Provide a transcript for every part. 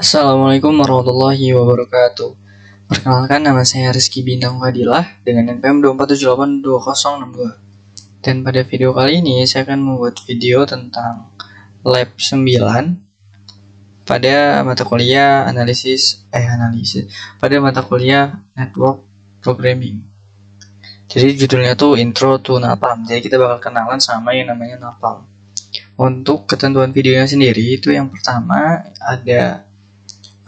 Assalamualaikum warahmatullahi wabarakatuh. Perkenalkan, nama saya Rizky Bintang Fadilah dengan NPM 247822062. Dan pada video kali ini saya akan membuat video tentang lab 9 pada mata kuliah pada mata kuliah Network Programming. Jadi judulnya tuh Intro to Napalm. Jadi kita bakal kenalan sama yang namanya Napalm. Untuk ketentuan videonya sendiri itu yang pertama ada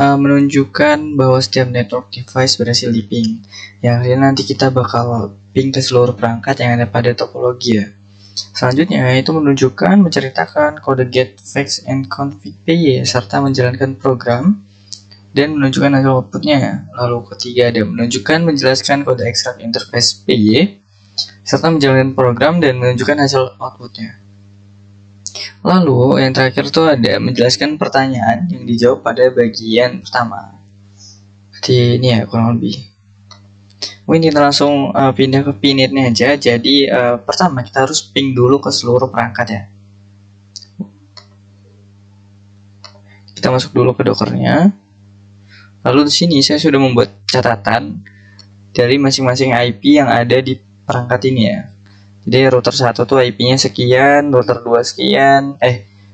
menunjukkan bahwa setiap network device berhasil di-ping. Yang artinya nanti kita bakal ping ke seluruh perangkat yang ada pada topologi ya. Selanjutnya itu menceritakan kode get, fetch, and config PY serta menjalankan program dan menunjukkan hasil outputnya. Lalu ketiga ada menjelaskan kode extract interface PY serta menjalankan program dan menunjukkan hasil outputnya. Lalu yang terakhir tuh ada menjelaskan pertanyaan yang dijawab pada bagian pertama. Seperti ini ya kurang lebih. Mungkin kita langsung pindah ke pinitnya aja. Jadi pertama kita harus ping dulu ke seluruh perangkat ya. Kita masuk dulu ke dockernya. Lalu di sini saya sudah membuat catatan dari masing-masing IP yang ada di perangkat ini ya. Jadi router 1 tuh IP-nya sekian, router 2 sekian,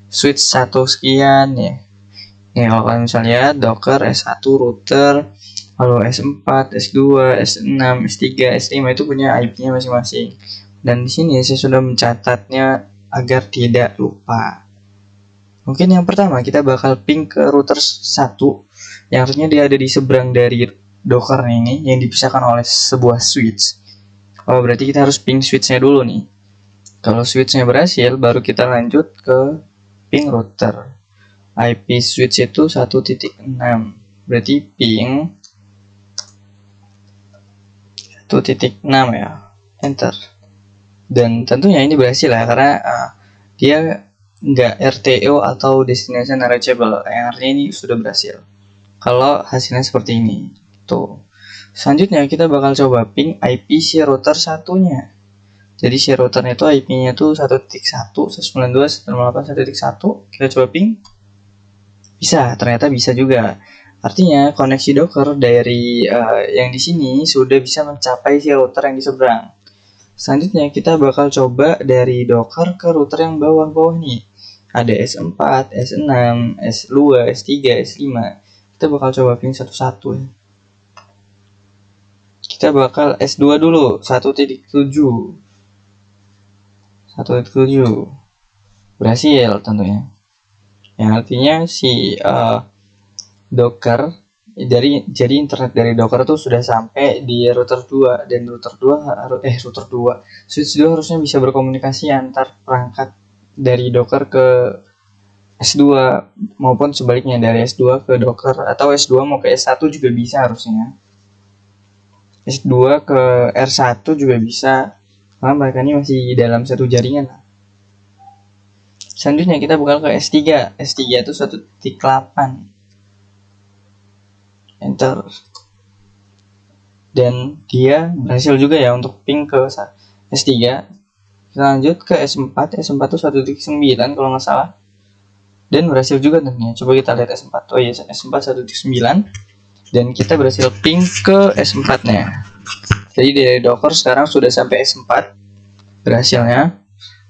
switch 1 sekian ya. Nih kalau kalian misalnya Docker S1 router, lalu S4, S2, S6, S3, S5 itu punya IP-nya masing-masing. Dan di sini saya sudah mencatatnya agar tidak lupa. Mungkin yang pertama kita bakal ping ke router 1 yang artinya dia ada di seberang dari Docker ini yang dipisahkan oleh sebuah switch. Oh, berarti kita harus ping switch-nya dulu nih. Kalau switch-nya berhasil, baru kita lanjut ke ping router. IP switch itu 1.6. Berarti ping 1.6 ya. Enter. Dan tentunya ini berhasil ya, karena dia nggak RTO atau destination reachable. Yang artinya ini sudah berhasil. Kalau hasilnya seperti ini. Tuh. Selanjutnya kita bakal coba ping IP si router satunya. Jadi si routernya itu IP-nya tuh 1.1.192.168.1.1. Kita coba ping. Bisa, ternyata bisa juga. Artinya koneksi Docker dari yang di sini sudah bisa mencapai si router yang di seberang. Selanjutnya kita bakal coba dari Docker ke router yang bawah-bawah nih. Ada S4, S6, S2, S3, S5. Kita bakal coba ping satu-satu ya. Kita bakal S2 dulu 1.7 berhasil tentunya. Yang artinya si Docker jadi internet dari Docker itu sudah sampai di router 2 dan switch 2 harusnya bisa berkomunikasi antar perangkat dari Docker ke S2 maupun sebaliknya dari S2 ke Docker atau S2 mau ke S1 juga bisa harusnya. S2 ke R1 juga bisa, karena mereka ini masih dalam satu jaringan. Selanjutnya kita bakal ke S3. S3 itu 1.8. Enter. Dan dia berhasil juga ya untuk ping ke S3. Kita lanjut ke S4. S4 itu 1.9 kalau nggak salah. Dan berhasil juga tentunya. Coba kita lihat S4. Oh iya, S4 1.9. Dan kita berhasil ping ke S4-nya. Jadi dari Docker sekarang sudah sampai S4 berhasilnya.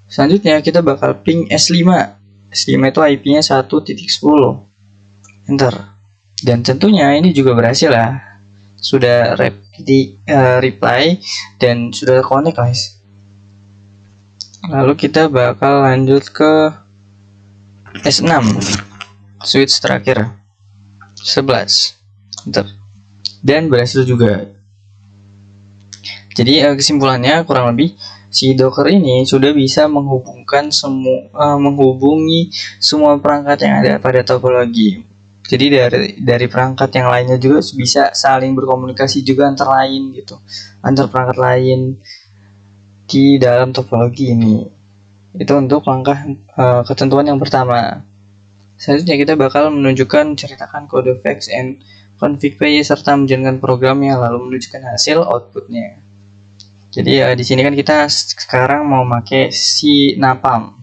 Selanjutnya kita bakal ping S5. S5 itu IP-nya 1.10. Enter. Dan tentunya ini juga berhasil ya. Sudah reply dan sudah connect guys. Lalu kita bakal lanjut ke S6. Switch terakhir 11. Enter. Dan berhasil juga. Jadi kesimpulannya kurang lebih si Docker ini sudah bisa menghubungi semua perangkat yang ada pada topologi. Jadi dari perangkat yang lainnya juga bisa saling berkomunikasi juga antar perangkat lain di dalam topologi ini. Itu untuk langkah ketentuan yang pertama. Selanjutnya kita bakal ceritakan kode fetch and config PY serta menjalankan programnya lalu menunjukkan hasil outputnya. Jadi di sini kan kita sekarang mau pakai si Napalm.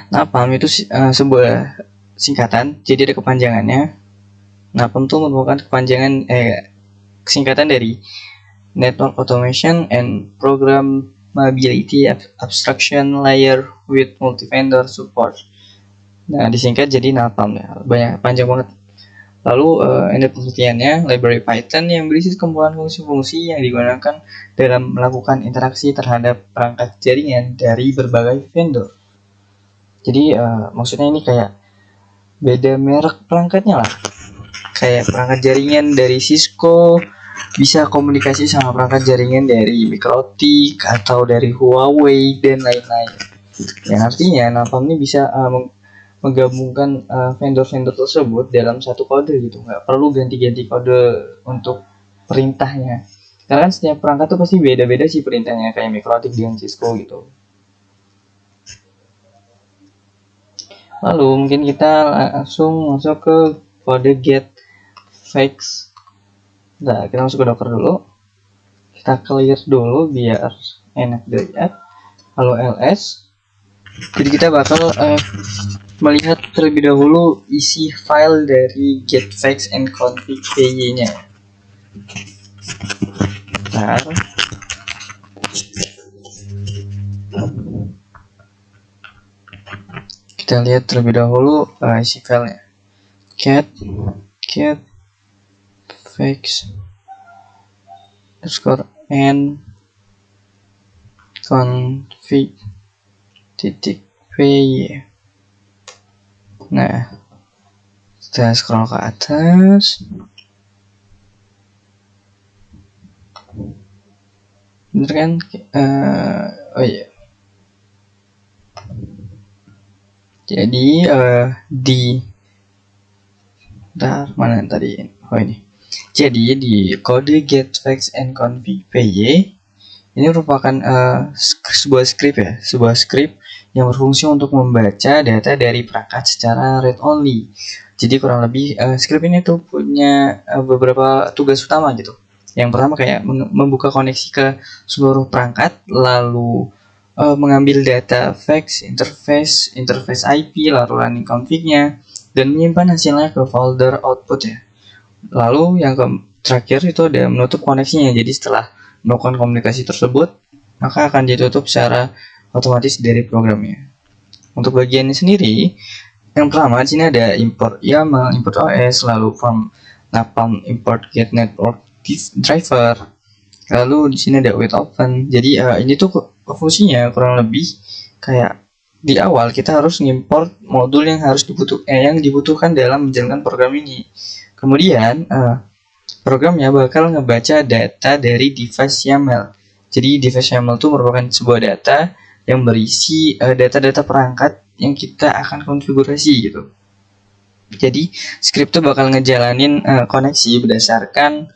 Napalm itu sebuah singkatan, jadi ada kepanjangannya. NAPAM itu merupakan singkatan dari Network Automation and Programmability Abstraction Layer with Multi-Vendor Support. Nah, disingkat jadi NAPAM ya. Panjang banget. Lalu ini pengertiannya, library Python yang berisi kumpulan fungsi-fungsi yang digunakan dalam melakukan interaksi terhadap perangkat jaringan dari berbagai vendor. Jadi maksudnya ini kayak beda merek perangkatnya lah. Kayak perangkat jaringan dari Cisco bisa komunikasi sama perangkat jaringan dari Mikrotik atau dari Huawei dan lain-lain. Yang artinya NAPAM ini bisa menggabungkan vendor-vendor tersebut dalam satu kode gitu. Nggak perlu ganti-ganti kode untuk perintahnya. Karena kan setiap perangkat tuh pasti beda-beda sih perintahnya, kayak Mikrotik dengan Cisco gitu. Lalu mungkin kita langsung masuk ke kode get fix. Nah, kita masuk ke Docker dulu. Kita clear dulu biar enak dilihat. Lalu ls. Jadi kita bakal melihat terlebih dahulu isi file dari getFax and config py-nya. Bentar. Kita lihat terlebih dahulu isi filenya. GetFax and config .py. Nah, kita scroll ke atas. Bener kan? Oh iya. Jadi mana tadi? Oh ini. Jadi di kode getFax and config py ini merupakan sebuah script yang berfungsi untuk membaca data dari perangkat secara read only. Jadi kurang lebih script ini tuh punya beberapa tugas utama gitu. Yang pertama kayak membuka koneksi ke seluruh perangkat, lalu mengambil data fax, interface IP, lalu running config-nya, dan menyimpan hasilnya ke folder output ya. Lalu yang terakhir itu ada menutup koneksinya. Jadi setelah melakukan komunikasi tersebut, maka akan ditutup secara otomatis dari programnya. Untuk bagiannya sendiri, yang pertama di sini ada import YAML, import OS, lalu from NAPAM import get network driver. Lalu di sini ada wait open. Jadi ini tuh fungsinya kurang lebih kayak di awal kita harus ngimport modul yang yang dibutuhkan dalam menjalankan program ini. Kemudian programnya bakal ngebaca data dari device YAML. Jadi device YAML itu merupakan sebuah data yang berisi data-data perangkat yang kita akan konfigurasi gitu. Jadi script itu bakal ngejalanin koneksi berdasarkan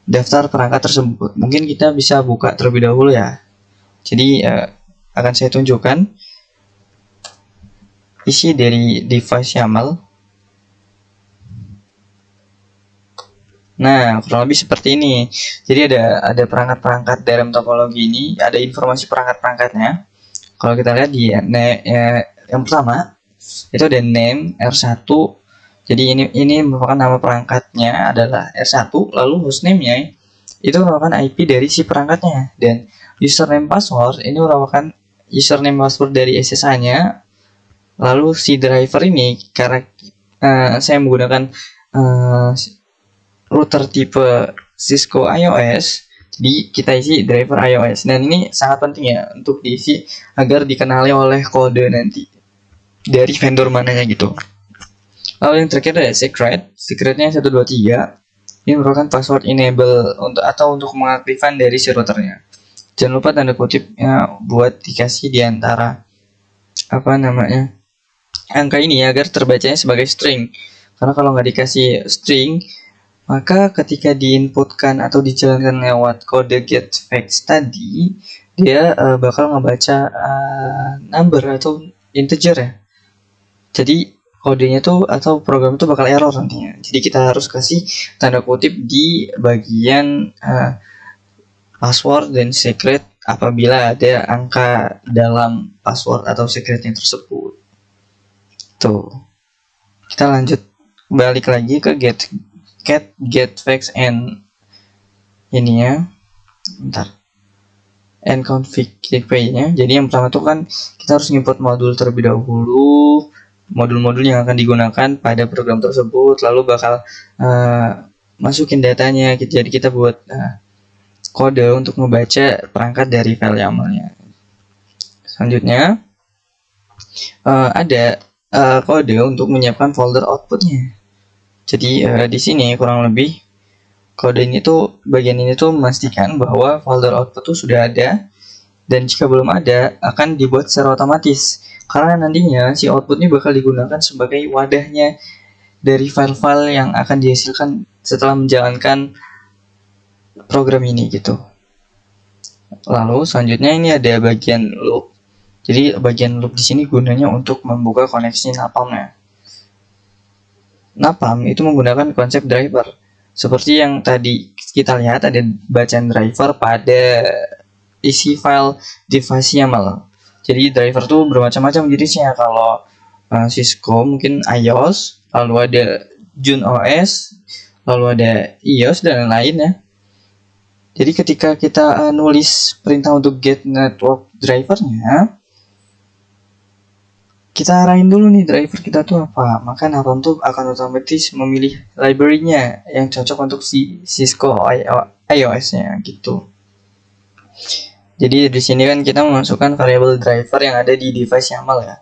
daftar perangkat tersebut. Mungkin kita bisa buka terlebih dahulu ya. Jadi akan saya tunjukkan isi dari device YAML. Nah, kurang lebih seperti ini. Jadi ada perangkat-perangkat dalam topologi ini, ada informasi perangkat-perangkatnya. Kalau kita lihat di yang pertama itu ada name R1. Jadi ini merupakan nama perangkatnya adalah R1, lalu hostname-nya itu merupakan IP dari si perangkatnya, dan username password ini merupakan username password dari SSH-nya. Lalu si driver ini karena saya menggunakan router tipe Cisco iOS, jadi kita isi driver iOS, dan ini sangat penting ya untuk diisi agar dikenali oleh kode nanti dari vendor mananya gitu. Lalu yang terakhir ada secretnya 123. Ini merupakan password enable untuk mengaktifkan dari si routernya. Jangan lupa tanda kutipnya buat dikasih di antara angka ini agar terbacanya sebagai string. Karena kalau nggak dikasih string, maka ketika diinputkan atau dijalankan lewat kode getFax tadi, dia bakal ngebaca number atau integer ya. Jadi kodenya tuh atau program itu bakal error nantinya. Jadi kita harus kasih tanda kutip di bagian password dan secret apabila ada angka dalam password atau secretnya tersebut. Tuh. Kita lanjut balik lagi ke get facts and ini ya, and config gateway-nya. Jadi yang pertama tuh kan kita harus import modul terlebih dahulu, modul-modul yang akan digunakan pada program tersebut, lalu bakal masukin datanya. Jadi kita buat kode untuk membaca perangkat dari file YAML-nya. Selanjutnya ada kode untuk menyiapkan folder outputnya. Jadi di sini kurang lebih kode ini tuh, bagian ini tuh memastikan bahwa folder output tuh sudah ada, dan jika belum ada akan dibuat secara otomatis, karena nantinya si output ini bakal digunakan sebagai wadahnya dari file-file yang akan dihasilkan setelah menjalankan program ini gitu. Lalu selanjutnya ini ada bagian loop. Jadi bagian loop di sini gunanya untuk membuka koneksi Napalm-nya. Napalm itu menggunakan konsep driver. Seperti yang tadi kita lihat, ada bacaan driver pada isi file device YAML. Jadi driver tuh bermacam-macam jenisnya. Kalau Cisco mungkin iOS, lalu ada June OS, lalu ada iOS dan lain-lain ya. Jadi ketika kita nulis perintah untuk get network drivernya, kita arahin dulu nih driver kita tuh apa. Maka Napalm tuh akan otomatis memilih library-nya yang cocok untuk si Cisco iOS-nya gitu. Jadi di sini kan kita memasukkan variabel driver yang ada di device YAML ya.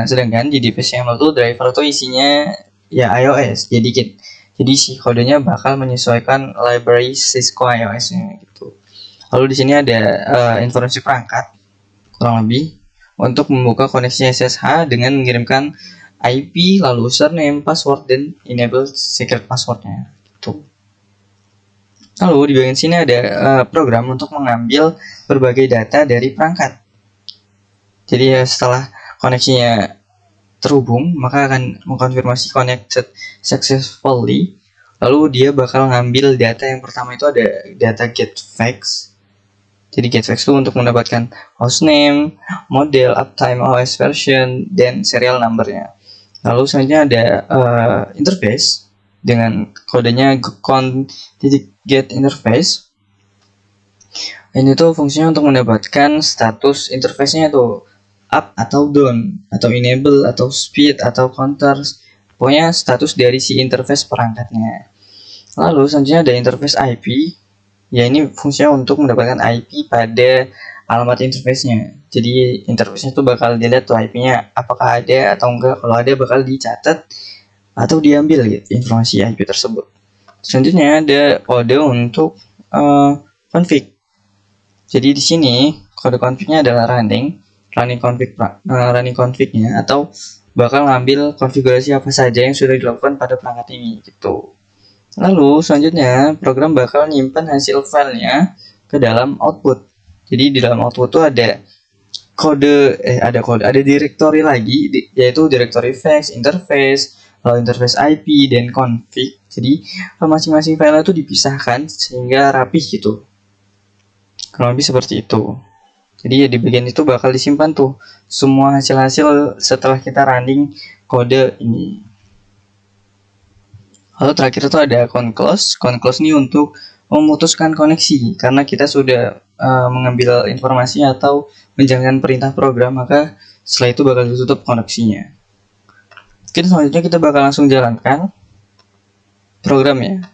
Sedangkan di device YAML tuh driver tuh isinya ya iOS. Jadi si kodenya bakal menyesuaikan library Cisco iOS-nya gitu. Lalu di sini ada informasi perangkat kurang lebih untuk membuka koneksi SSH dengan mengirimkan IP, lalu username, password, dan enable secret passwordnya gitu. Lalu di bagian sini ada program untuk mengambil berbagai data dari perangkat. Jadi setelah koneksinya terhubung, maka akan mengkonfirmasi connected successfully. Lalu dia bakal ngambil data yang pertama itu ada data get facts. Jadi get facts itu untuk mendapatkan hostname, model, uptime, OS version, dan serial numbernya. Lalu selanjutnya ada interface dengan kodenya get interface. Ini tuh fungsinya untuk mendapatkan status interface-nya tuh up atau down, atau enable, atau speed, atau counters. Pokoknya status dari si interface perangkatnya. Lalu selanjutnya ada interface IP. Ya ini fungsinya untuk mendapatkan IP pada alamat interface-nya. Jadi interface-nya itu bakal dilihat tuh IP-nya apakah ada atau enggak. Kalau ada bakal dicatat atau diambil gitu, informasi IP tersebut. Selanjutnya ada kode untuk config. Jadi di sini kode config-nya adalah running config-nya atau bakal ngambil konfigurasi apa saja yang sudah dilakukan pada perangkat ini gitu. Lalu selanjutnya program bakal nyimpan hasil filenya ke dalam output. Jadi di dalam output itu ada directory lagi, yaitu directory facts, interface, lalu interface IP, dan config. Jadi masing-masing file itu dipisahkan sehingga rapih gitu. Kurang lebih seperti itu. Jadi ya di bagian itu bakal disimpan tuh semua hasil-hasil setelah kita running kode ini. Lalu terakhir itu ada conclose. Conclose ini untuk memutuskan koneksi karena kita sudah mengambil informasi atau menjalankan perintah program, maka setelah itu bakal ditutup koneksinya. Oke, selanjutnya kita bakal langsung jalankan programnya.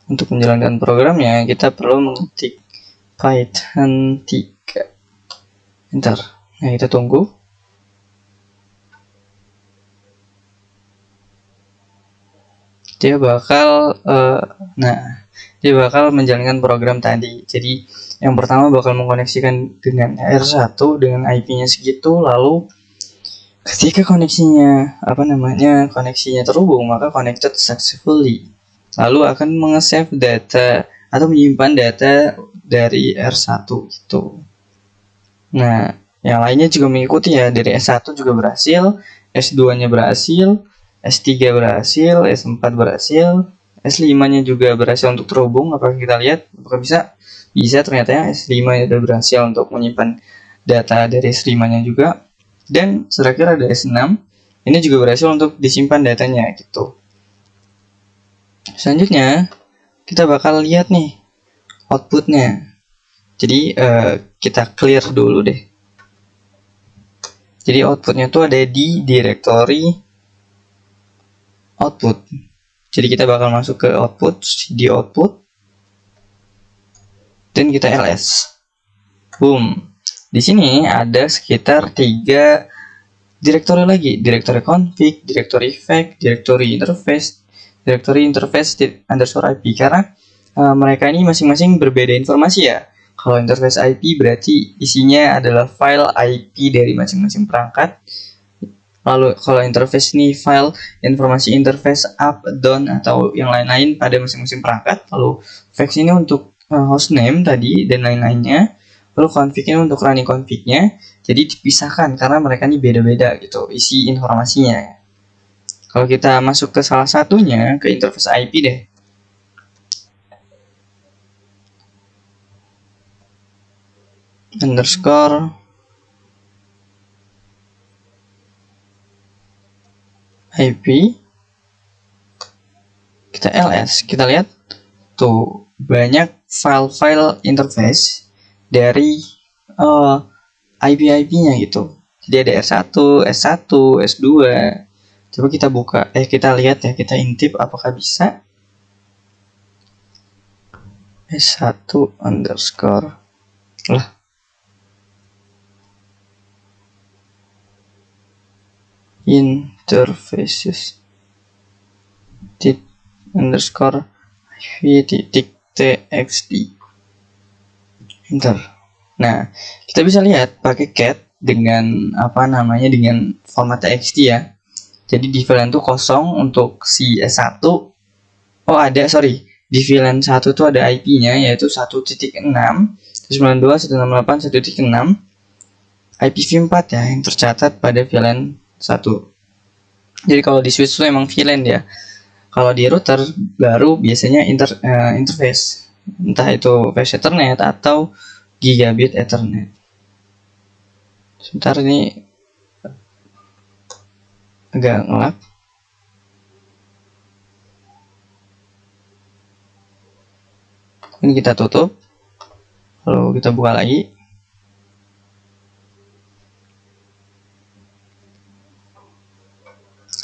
Untuk menjalankan programnya kita perlu mengetik Python 3. Bentar, nah kita tunggu. Dia bakal menjalankan program tadi. Jadi yang pertama bakal mengkoneksikan dengan R1 dengan IP-nya segitu, lalu ketika koneksinya terhubung, maka connected successfully. Lalu akan menge-save data atau menyimpan data dari R1 gitu. Nah, yang lainnya juga mengikuti ya, dari S1 juga berhasil, S2-nya berhasil, S3 berhasil, S4 berhasil, S5-nya juga berhasil untuk terhubung. Apakah kita lihat? Apakah bisa? Bisa, ternyata ya S5 sudah berhasil untuk menyimpan data dari S5-nya juga. Dan terakhir ada S6. Ini juga berhasil untuk disimpan datanya gitu. Selanjutnya kita bakal lihat nih outputnya. Jadi kita clear dulu deh. Jadi outputnya tuh ada di directory output. Jadi kita bakal masuk ke output, di output, dan kita ls. Boom. Di sini ada sekitar 3 directory lagi, directory config, directory fake, directory interface underscore IP, karena mereka ini masing-masing berbeda informasi ya. Kalau interface IP berarti isinya adalah file IP dari masing-masing perangkat. Lalu kalau interface ini file informasi interface up, down, atau yang lain-lain pada masing-masing perangkat. Lalu fake ini untuk hostname tadi dan lain-lainnya. Lalu config-nya untuk running config-nya. Jadi dipisahkan karena mereka ini beda-beda gitu isi informasinya. Kalau kita masuk ke salah satunya, ke interface IP deh. Underscore IP, kita ls, kita lihat tuh banyak file-file interface dari IP-nya gitu. Jadi ada R1, S1, S2. Coba kita buka, kita lihat ya, kita intip apakah bisa. S1 underscore lah. Interfaces underscore txt enter. Nah, kita bisa lihat pakai cat dengan dengan format txt ya. Jadi di VLAN itu kosong untuk si S1. Di VLAN 1 itu ada IP-nya yaitu 1.6.192.168.1.6 IPv4 ya yang tercatat pada VLAN 1. Jadi kalau di switch itu emang VLAN ya. Kalau di router baru biasanya interface, entah itu Fast Ethernet atau Gigabit Ethernet. Sebentar, ini agak ngelap. Ini kita tutup, lalu kita buka lagi.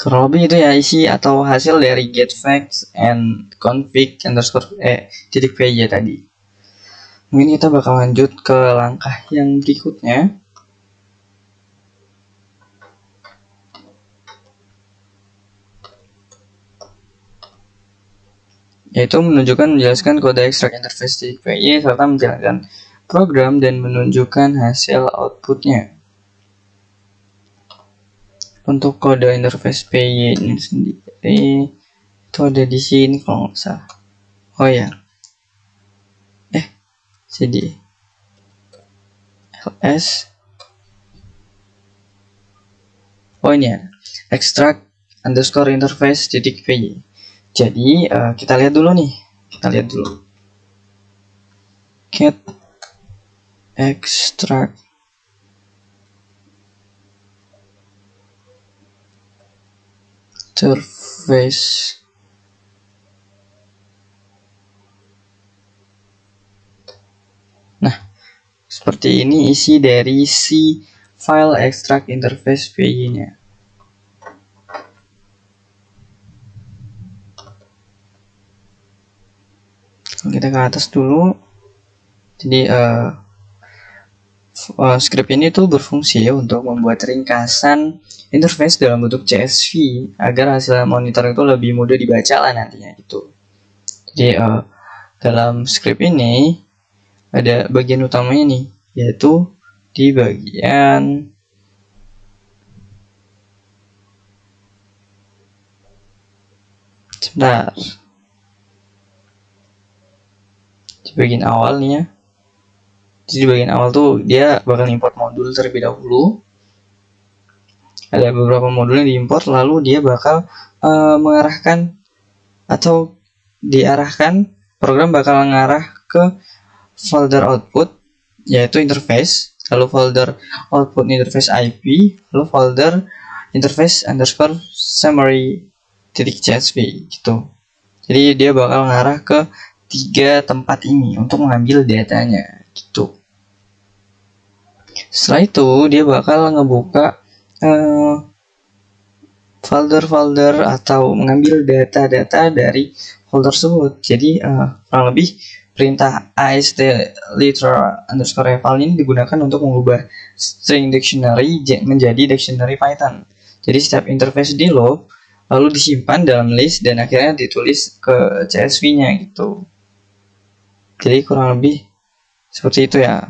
Kurang lebih itu ya isi atau hasil dari get facts and config underscore .py tadi. Mungkin kita bakal lanjut ke langkah yang berikutnya, yaitu menjelaskan kode extract interface .py serta menjalankan program dan menunjukkan hasil outputnya. Untuk kode interface PY ini sendiri itu ada di sini kalau nggak salah. Oh ya, cd ls. Oh ini ya, extract underscore interface .py. Jadi kita lihat dulu nih, get extract interface seperti ini isi dari si file extract interface PY-nya. Kita ke atas dulu. Jadi script ini tuh berfungsi ya untuk membuat ringkasan interface dalam bentuk CSV agar hasil monitor itu lebih mudah dibaca lah nantinya gitu. Jadi dalam script ini ada bagian utamanya nih, yaitu di bagian di bagian awal nih ya. Jadi di bagian awal tuh dia bakal import modul terlebih dahulu. Ada beberapa modul yang diimport, lalu dia bakal mengarahkan atau diarahkan, program bakal mengarah ke folder output yaitu interface, lalu folder output interface IP, lalu folder interface underscore summary .csv gitu. Jadi dia bakal ngarah ke 3 tempat ini untuk mengambil datanya gitu. Setelah itu dia bakal ngebuka folder-folder atau mengambil data-data dari folder tersebut. Jadi kurang lebih perintah ast literal underscore eval ini digunakan untuk mengubah string dictionary menjadi dictionary Python. Jadi setiap interface di load lalu disimpan dalam list dan akhirnya ditulis ke CSV-nya gitu. Jadi kurang lebih seperti itu ya.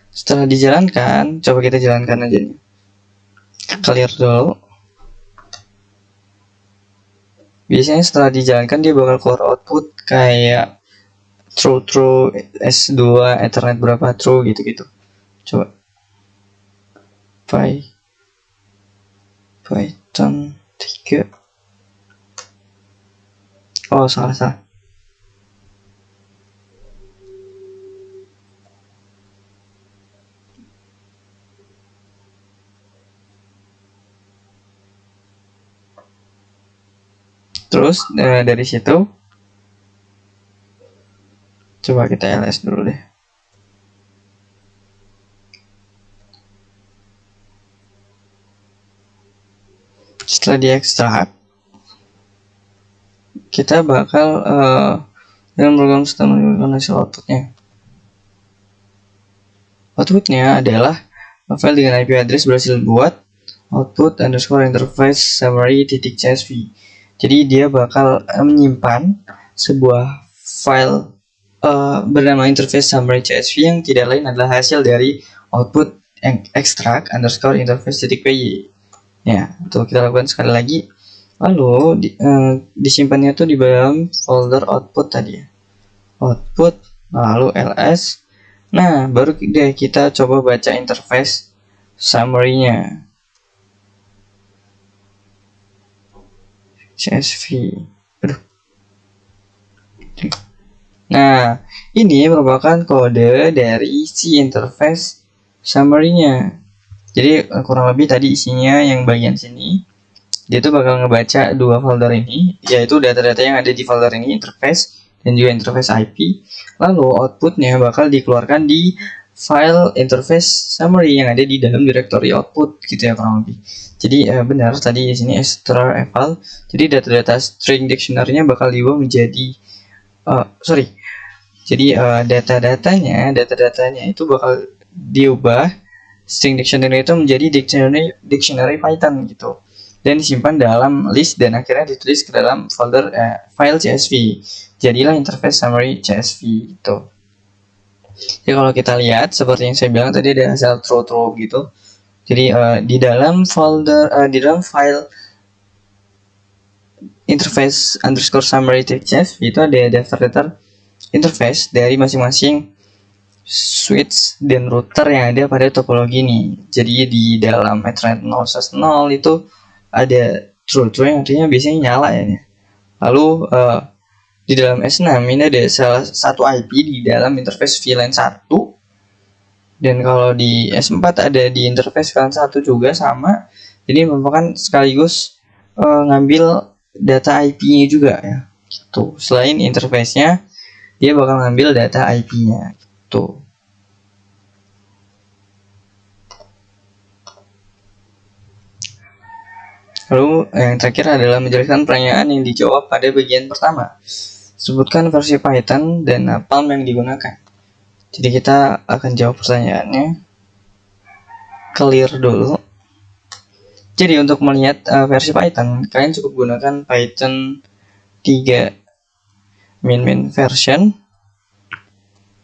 Setelah dijalankan, coba kita jalankan aja nih. Clear dulu. Biasanya setelah dijalankan dia bakal keluar output kayak true S2 Ethernet berapa true gitu-gitu. Coba Python 3. Oh, salah. Terus dari situ coba kita ls dulu deh. Setelah diekstrak, kita bakal dalam program sistem menunjukkan hasil outputnya. Outputnya adalah file dengan IP address berhasil buat output underscore interface summary .csv. Jadi dia bakal menyimpan sebuah file bernama interface summary .csv yang tidak lain adalah hasil dari output extract underscore interface .py. Ya, itu kita lakukan sekali lagi. Lalu disimpannya tuh di dalam folder output tadi ya. Output, lalu ls. Nah, baru deh kita coba baca interface summary-nya. CSV. Aduh. Nah, ini merupakan kode dari si interface summary-nya. Jadi kurang lebih tadi isinya yang bagian sini. Dia tuh bakal ngebaca 2 folder ini, yaitu data-data yang ada di folder ini, interface dan juga interface IP. Lalu outputnya bakal dikeluarkan di file interface summary yang ada di dalam directory output gitu ya kurang lebih. Jadi benar tadi di sini extra eval. Jadi data-data string dictionary-nya bakal diubah menjadi Jadi data-datanya itu bakal diubah string dictionary itu menjadi dictionary Python gitu. Dan disimpan dalam list dan akhirnya ditulis ke dalam folder file CSV. Jadilah interface summary CSV itu. Jadi kalau kita lihat seperti yang saya bilang tadi ada hasil true gitu. Jadi di dalam folder di dalam file interface underscore summary CSV itu ada daftar-daftar interface dari masing-masing switch dan router yang ada pada topologi ini. Jadi di dalam Ethernet 0/0 itu ada true yang artinya biasanya nyala ya. Lalu di dalam S6 ini ada salah satu IP di dalam interface VLAN 1. Dan kalau di S4 ada di interface VLAN 1 juga sama. Jadi merupakan sekaligus ngambil data IP-nya juga ya. Gitu. Selain interface-nya, dia bakal ngambil data IP-nya gitu. Lalu yang terakhir adalah menjelaskan pertanyaan yang dijawab pada bagian pertama. Sebutkan versi Python dan Napalm yang digunakan. Jadi kita akan jawab pertanyaannya. Clear dulu. Jadi untuk melihat versi Python, kalian cukup gunakan Python 3 main version.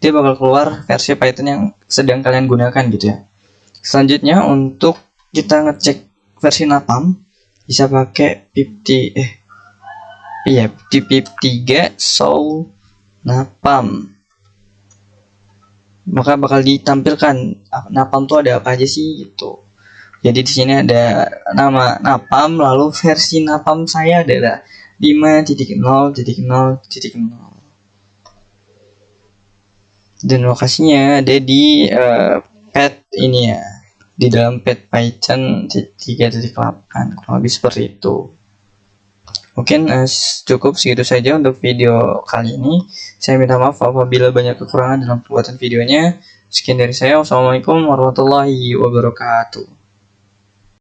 Dia bakal keluar versi Python yang sedang kalian gunakan gitu ya. Selanjutnya untuk kita ngecek versi Napalm bisa pakai pip 3 show Napalm. Maka bakal ditampilkan Napalm itu ada apa aja sih gitu. Jadi di sini ada nama Napalm, lalu versi Napalm saya adalah 5.0.0.0. dan lokasinya ada di pet ini ya, di dalam pet Python 3.8, kurang lebih seperti itu. Mungkin cukup segitu saja untuk video kali ini. Saya minta maaf apabila banyak kekurangan dalam pembuatan videonya. Sekian dari saya. Wassalamualaikum warahmatullahi wabarakatuh.